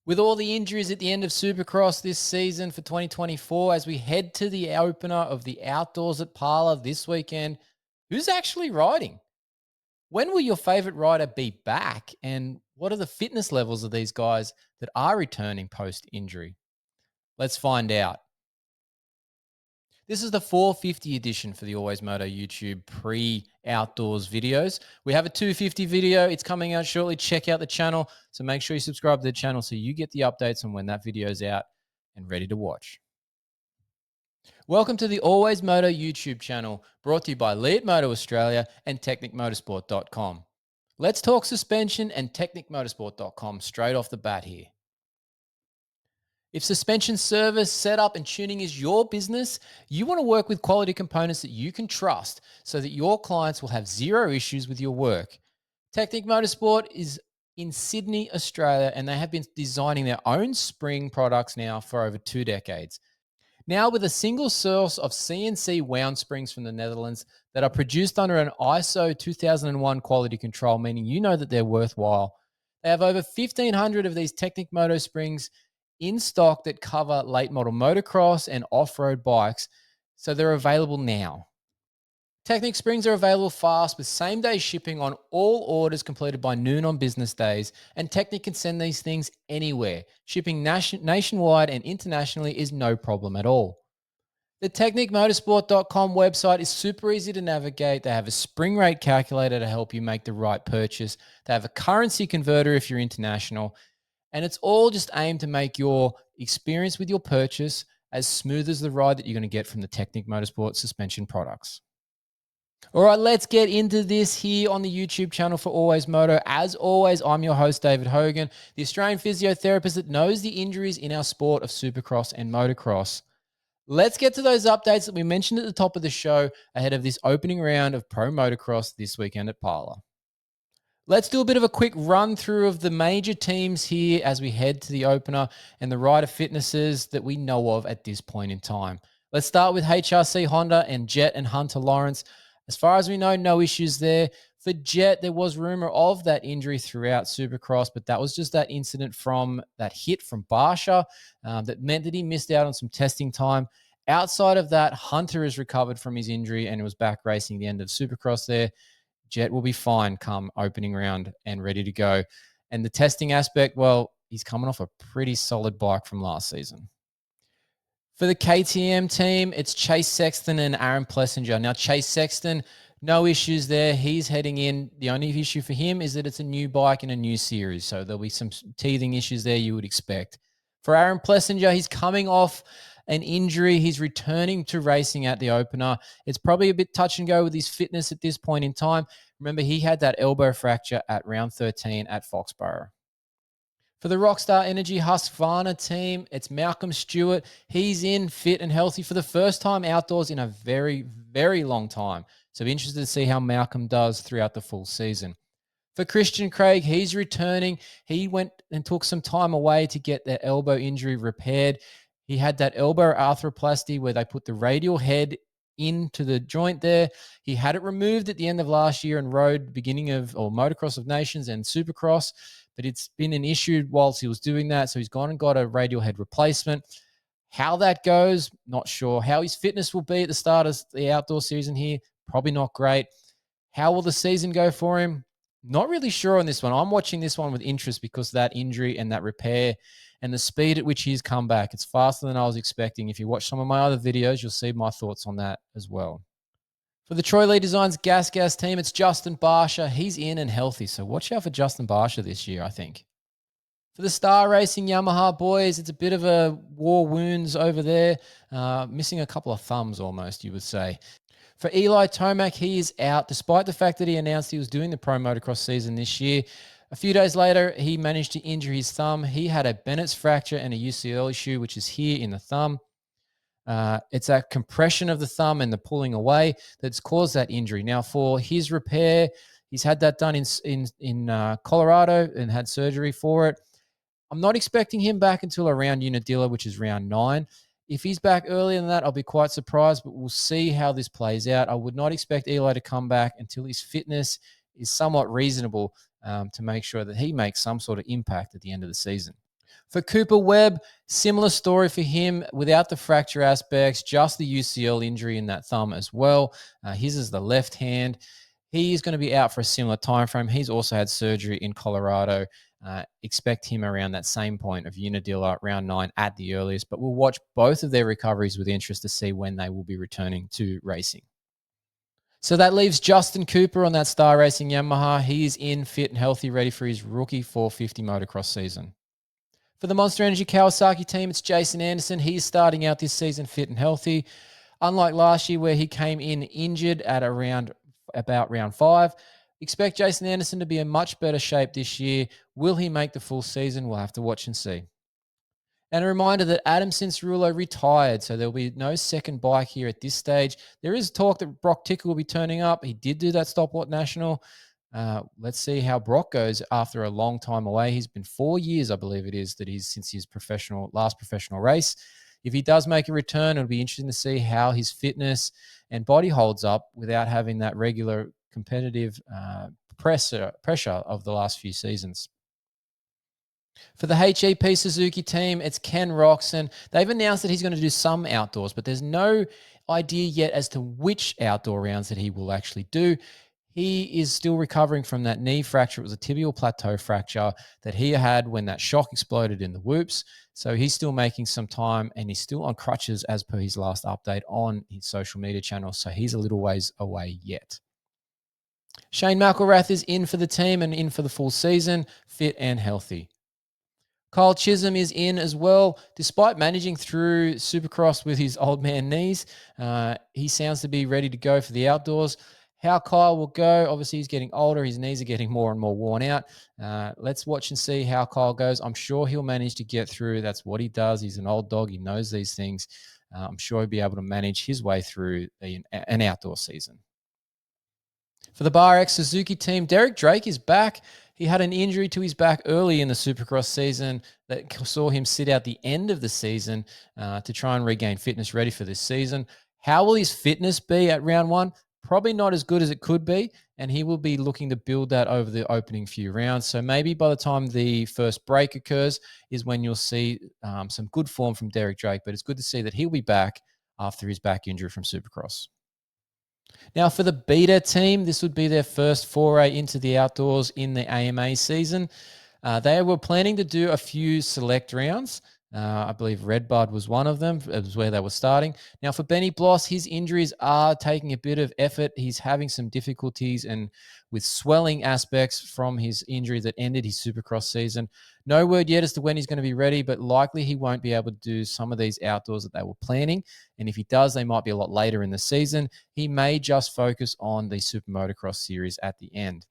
With all the injuries at the end of Supercross this season for 2024, as we head to the opener of the outdoors at Parla this weekend, who's actually riding? When will your favorite rider be back? And what are the fitness levels of these guys that are returning post injury? Let's find out. This is the 450 edition for the AlwaysMoto YouTube pre-outdoors videos. We have a 250 video. It's coming out shortly. Check out the channel. So make sure you subscribe to the channel so you get the updates on when that video is out and ready to watch. Welcome to the AlwaysMoto YouTube channel, brought to you by Lead Moto Australia and TechnicMotorsport.com. Let's talk suspension and TechnicMotorsport.com straight off the bat here. If suspension service, setup, and tuning is your business, you want to work with quality components that you can trust so that your clients will have zero issues with your work. Technic Motorsport is in Sydney, Australia, and they have been designing their own spring products now for over 2 decades. Now, with a single source of CNC wound springs from the Netherlands that are produced under an ISO 2001 quality control, meaning you know that they're worthwhile. They have over 1,500 of these Technic Moto springs in stock that cover late model motocross and off-road bikes, so they're available now. Technic springs are available fast with same-day shipping on all orders completed by noon on business days, and Technic can send these things anywhere. Shipping nationwide and internationally is no problem at all. The TechnicMotorsport.com website is super easy to navigate. They have a spring rate calculator to help you make the right purchase. They have a currency converter if you're international. And it's all just aimed to make your experience with your purchase as smooth as the ride that you're going to get from the Technic Motorsport suspension products. All right, let's get into this here on the YouTube channel for AlwaysMoto. As always, I'm your host, David Hogan, the Australian physiotherapist that knows the injuries in our sport of Supercross and Motocross. Let's get to those updates that we mentioned at the top of the show ahead of this opening round of Pro Motocross this weekend at Parla. Let's do a bit of a quick run through of the major teams here as we head to the opener and the rider fitnesses that we know of at this point in time. Let's start with HRC Honda and Jet and Hunter Lawrence. As far as we know, no issues there. For Jet, there was rumor of that injury throughout Supercross, but that was just that incident from that hit from Barsha that meant that he missed out on some testing time. Outside of that, Hunter has recovered from his injury and was back racing the end of Supercross there. Jet will be fine come opening round and ready to go. And the testing aspect, well, he's coming off a pretty solid bike from last season. For the KTM team, it's Chase Sexton and Aaron Plessinger. Now, Chase Sexton, no issues there. He's heading in. The only issue for him is that it's a new bike in a new series. So there'll be some teething issues there you would expect. For Aaron Plessinger, he's coming off an injury. He's returning to racing at the opener. It's probably a bit touch and go with his fitness at this point in time. Remember, he had that elbow fracture at round 13 at Foxborough. For the Rockstar Energy Husqvarna team, it's Malcolm Stewart. He's in fit and healthy for the first time outdoors in a very, very long time. So be interested to see how Malcolm does throughout the full season. For Christian Craig, he's returning. He went and took some time away to get that elbow injury repaired. He had that elbow arthroplasty where they put the radial head into the joint there. He had it removed at the end of last year and rode beginning of Motocross of Nations and Supercross, but it's been an issue whilst he was doing that. So he's gone and got a radial head replacement. How that goes, not sure. How his fitness will be at the start of the outdoor season here, probably not great. How will the season go for him? Not really sure on this one. I'm watching this one with interest because of that injury and that repair and the speed at which he's come back. It's faster than I was expecting. If you watch some of my other videos, you'll see my thoughts on that as well. For the Troy Lee Designs Gas team, it's Justin Barsha. He's in and healthy, so watch out for Justin Barsha this year, I think. For the Star Racing Yamaha boys, it's a bit of a war wounds over there. Missing a couple of thumbs almost, you would say. For Eli Tomac, he is out, despite the fact that he announced he was doing the Pro Motocross season this year. A few days later, he managed to injure his thumb. He had a Bennett's fracture and a UCL issue, which is here in the thumb. It's that compression of the thumb and the pulling away that's caused that injury. Now, for his repair, he's had that done in Colorado and had surgery for it. I'm not expecting him back until around Unadilla, which is round 9. If he's back earlier than that, I'll be quite surprised, but we'll see how this plays out. I would not expect Eli to come back until his fitness is somewhat reasonable to make sure that he makes some sort of impact at the end of the season. For Cooper Webb, similar story for him without the fracture aspects, just the UCL injury in that thumb as well. His is the left hand. He is going to be out for a similar time frame. He's also had surgery in Colorado. Expect him around that same point of Unadilla, round 9 at the earliest. But we'll watch both of their recoveries with interest to see when they will be returning to racing. So that leaves Justin Cooper on that Star Racing Yamaha. He is in, fit and healthy, ready for his rookie 450 motocross season. For the Monster Energy Kawasaki team, it's Jason Anderson. He's starting out this season fit and healthy. Unlike last year where he came in injured at about round 5, expect Jason Anderson to be in much better shape this year. Will he make the full season? We'll have to watch and see. And a reminder that Adam Cincerulo retired, so there'll be no second bike here at this stage. There is talk that Brock Tickle will be turning up. He did do that Stockport National. Let's see how Brock goes after a long time away. He's been 4 years, I believe it is, that he's since his last professional race. If he does make a return, it'll be interesting to see how his fitness and body holds up without having that regular competitive pressure of the last few seasons. For the HEP Suzuki team, it's Ken Roxon. They've announced that he's going to do some outdoors, but there's no idea yet as to which outdoor rounds that he will actually do. He is still recovering from that knee fracture. It was a tibial plateau fracture that he had when that shock exploded in the whoops. So he's still making some time and he's still on crutches as per his last update on his social media channel. So he's a little ways away yet. Shane McElrath is in for the team and in for the full season, fit and healthy. Kyle Chisholm is in as well. Despite managing through Supercross with his old man knees, he sounds to be ready to go for the outdoors. How Kyle will go, obviously he's getting older. His knees are getting more and more worn out. Let's watch and see how Kyle goes. I'm sure he'll manage to get through. That's what he does. He's an old dog. He knows these things. I'm sure he'll be able to manage his way through an outdoor season. For the Bar X Suzuki team, Derek Drake is back. He had an injury to his back early in the Supercross season that saw him sit out the end of the season to try and regain fitness ready for this season. How will his fitness be at round 1? Probably not as good as it could be, and he will be looking to build that over the opening few rounds. So maybe by the time the first break occurs is when you'll see some good form from Derek Drake, but it's good to see that he'll be back after his back injury from Supercross. Now, for the Beta team, this would be their first foray into the outdoors in the AMA season. They were planning to do a few select rounds. I believe Redbud was one of them. It was where they were starting. Now, for Benny Bloss, his injuries are taking a bit of effort. He's having some difficulties and with swelling aspects from his injury that ended his Supercross season. No word yet as to when he's going to be ready, but likely he won't be able to do some of these outdoors that they were planning. And if he does, they might be a lot later in the season. He may just focus on the Super Motocross series at the end.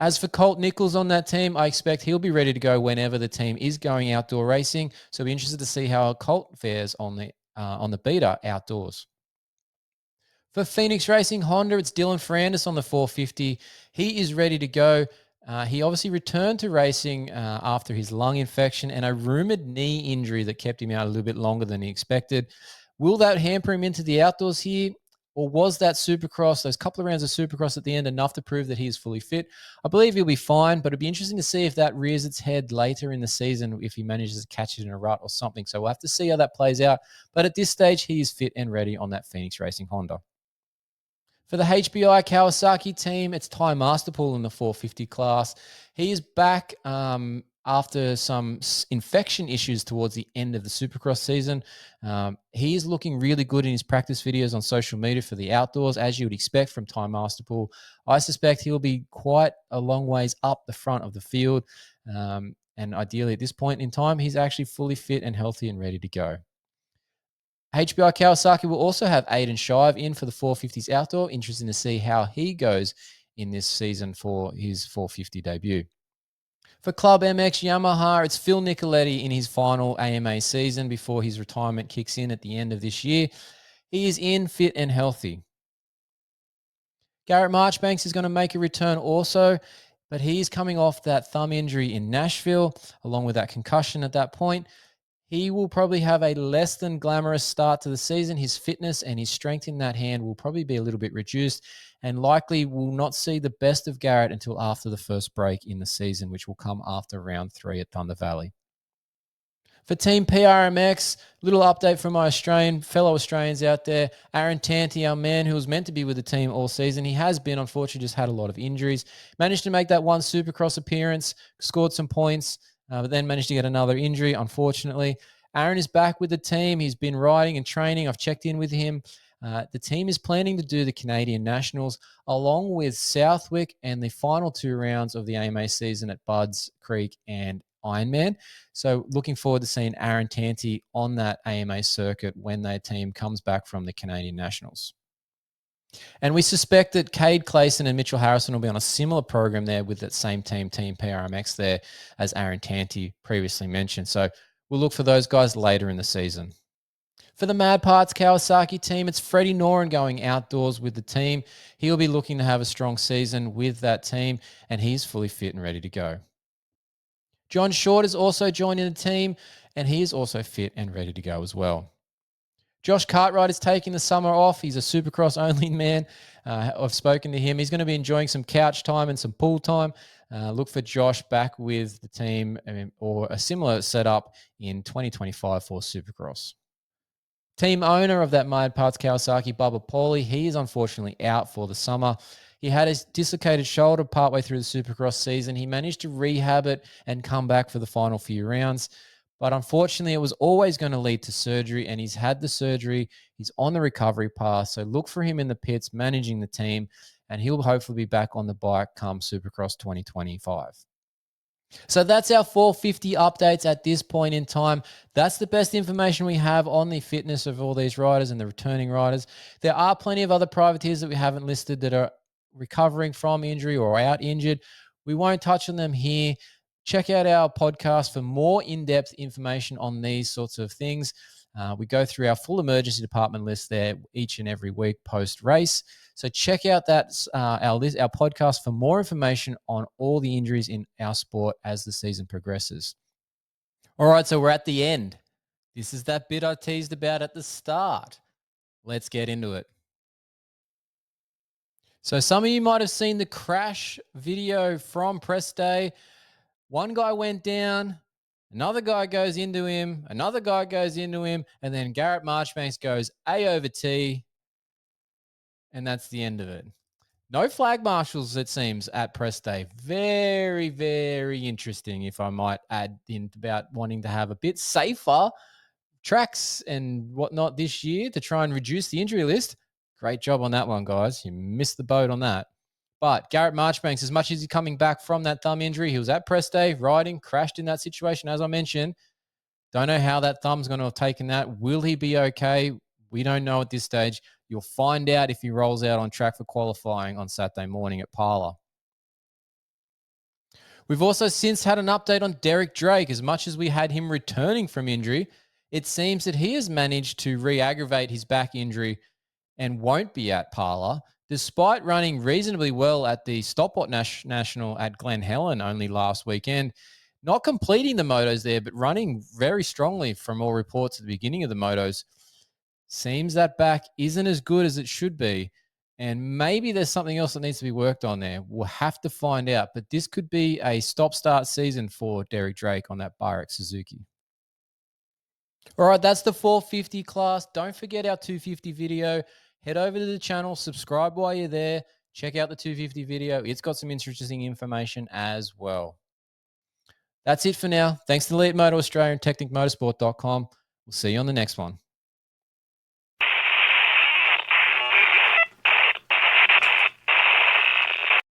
As for Colt Nichols on that team, I expect he'll be ready to go whenever the team is going outdoor racing. So I'll be interested to see how Colt fares on the Beta outdoors. For Phoenix Racing Honda, it's Dylan Ferrandis on the 450. He is ready to go. He obviously returned to racing after his lung infection and a rumored knee injury that kept him out a little bit longer than he expected. Will that hamper him into the outdoors here? Or was that Supercross, those couple of rounds of Supercross at the end, enough to prove that he is fully fit? I believe he'll be fine, but it'd be interesting to see if that rears its head later in the season, if he manages to catch it in a rut or something. So we'll have to see how that plays out. But at this stage, he is fit and ready on that Phoenix Racing Honda. For the HBI Kawasaki team, it's Ty Masterpool in the 450 class. He is back after some infection issues towards the end of the Supercross season. He is looking really good in his practice videos on social media for the outdoors, as you would expect from Ty Masterpool. I suspect he'll be quite a long ways up the front of the field. And ideally at this point in time, he's actually fully fit and healthy and ready to go. HBI Kawasaki will also have Aiden Shive in for the 450s outdoor. Interesting to see how he goes in this season for his 450 debut. For Club MX Yamaha, it's Phil Nicoletti in his final AMA season before his retirement kicks in at the end of this year. He is in, fit and healthy. Garrett Marchbanks is going to make a return also, but he's coming off that thumb injury in Nashville, along with that concussion at that point. He will probably have a less than glamorous start to the season. His fitness and his strength in that hand will probably be a little bit reduced and likely will not see the best of Garrett until after the first break in the season, which will come after round 3 at Thunder Valley. For Team PRMX, little update from my fellow Australians out there. Aaron Tanti, our man who was meant to be with the team all season, he has been, unfortunately, just had a lot of injuries. Managed to make that one Supercross appearance, scored some points, but then managed to get another injury, unfortunately. Aaron is back with the team. He's been riding and training. I've checked in with him. The team is planning to do the Canadian Nationals along with Southwick and the final 2 rounds of the AMA season at Budds Creek and Ironman. So looking forward to seeing Aaron Tanti on that AMA circuit when their team comes back from the Canadian Nationals. And we suspect that Cade Clayson and Mitchell Harrison will be on a similar program there with that same team PRMX there, as Aaron Tanti previously mentioned. So we'll look for those guys later in the season. For the Mad Parts Kawasaki team, it's Freddie Noren going outdoors with the team. He'll be looking to have a strong season with that team, and he's fully fit and ready to go. John Short is also joining the team, and he is also fit and ready to go as well. Josh Cartwright is taking the summer off. He's a Supercross only man. I've spoken to him. He's going to be enjoying some couch time and some pool time. Look for Josh back with the team or a similar setup in 2025 for Supercross. Team owner of that Mad Parts Kawasaki, Bubba Pauly, he is unfortunately out for the summer. He had his dislocated shoulder partway through the Supercross season. He managed to rehab it and come back for the final few rounds. But unfortunately, it was always going to lead to surgery, and he's had the surgery. He's on the recovery path. So look for him in the pits managing the team, and he'll hopefully be back on the bike come Supercross 2025. So that's our 450 updates at this point in time. That's the best information we have on the fitness of all these riders and the returning riders. There are plenty of other privateers that we haven't listed that are recovering from injury or out injured. We won't touch on them here. Check out our podcast for more in-depth information on these sorts of things. We go through our full emergency department list there each and every week post-race. So check out that our podcast for more information on all the injuries in our sport as the season progresses. All right, so we're at the end. This is that bit I teased about at the start. Let's get into it. So some of you might have seen the crash video from press day. One guy went down, another guy goes into him, another guy goes into him, and then Garrett Marchbanks goes A over T, and that's the end of it. No flag marshals, it seems, at press day. Very, very interesting, if I might add in, about wanting to have a bit safer tracks and whatnot this year to try and reduce the injury list. Great job on that one, guys. You missed the boat on that. But Garrett Marchbanks, as much as he's coming back from that thumb injury, he was at press day, riding, crashed in that situation, as I mentioned. Don't know how that thumb's going to have taken that. Will he be okay? We don't know at this stage. You'll find out if he rolls out on track for qualifying on Saturday morning at Parla. We've also since had an update on Derek Drake. As much as we had him returning from injury, it seems that he has managed to re-aggravate his back injury and won't be at Parla, despite running reasonably well at the Stockport National at Glen Helen only last weekend. Not completing the motos there, but running very strongly from all reports at the beginning of the motos. Seems that back isn't as good as it should be. And maybe there's something else that needs to be worked on there. We'll have to find out. But this could be a stop-start season for Derek Drake on that Byrex Suzuki. All right, that's the 450 class. Don't forget our 250 video. Head over to the channel, subscribe while you're there. Check out the 250 video. It's got some interesting information as well. That's it for now. Thanks to Elite Moto Australia and TechnicMotorsport.com. We'll see you on the next one.